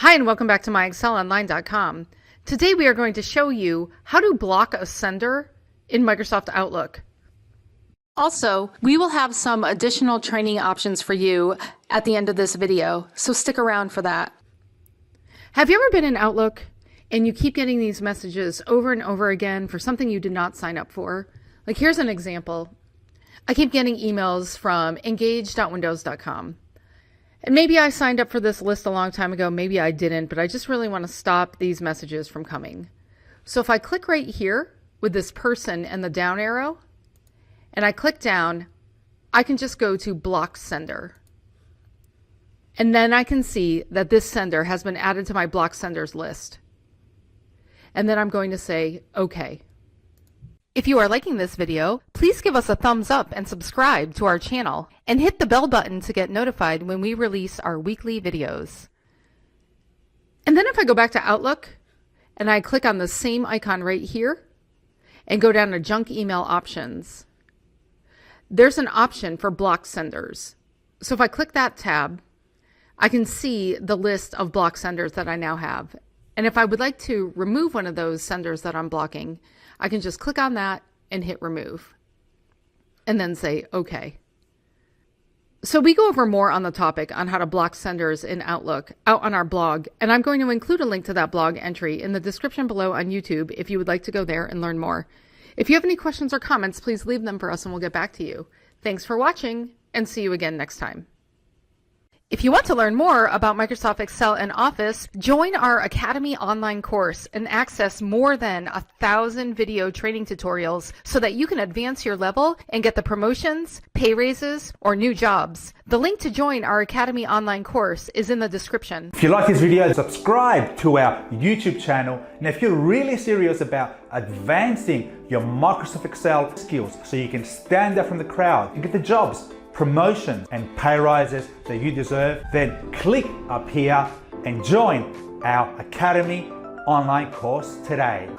Hi, and welcome back to MyExcelOnline.com. Today we are going to show you how to block a sender in Microsoft Outlook. Also, we will have some additional training options for you at the end of this video, so stick around for that. Have you ever been in Outlook and you keep getting these messages over and over again for something you did not sign up for? Like, here's an example. I keep getting emails from engage.windows.com. And maybe I signed up for this list a long time ago, maybe I didn't, but I just really want to stop these messages from coming. So if I click right here with this person and the down arrow, and I click down, I can just go to block sender. And then I can see that this sender has been added to my block senders list. And then I'm going to say, okay. If you are liking this video, please give us a thumbs up and subscribe to our channel and hit the bell button to get notified when we release our weekly videos. And then if I go back to Outlook and I click on the same icon right here and go down to junk email options, there's an option for block senders. So if I click that tab, I can see the list of block senders that I now have. And if I would like to remove one of those senders that I'm blocking, I can just click on that and hit remove and then say okay. So we go over more on the topic on how to block senders in Outlook out on our blog, and I'm going to include a link to that blog entry in the description below on YouTube if you would like to go there and learn more. If you have any questions or comments, please leave them for us and we'll get back to you. Thanks for watching, and see you again next time. If you want to learn more about Microsoft Excel and Office, join our Academy online course and access more than 1,000 video training tutorials so that you can advance your level and get the promotions, pay raises, or new jobs. The link to join our Academy online course is in the description. If you like this video, subscribe to our YouTube channel. And if you're really serious about advancing your Microsoft Excel skills so you can stand out from the crowd and get the jobs, promotions and pay rises that you deserve, then click up here and join our Academy online course today.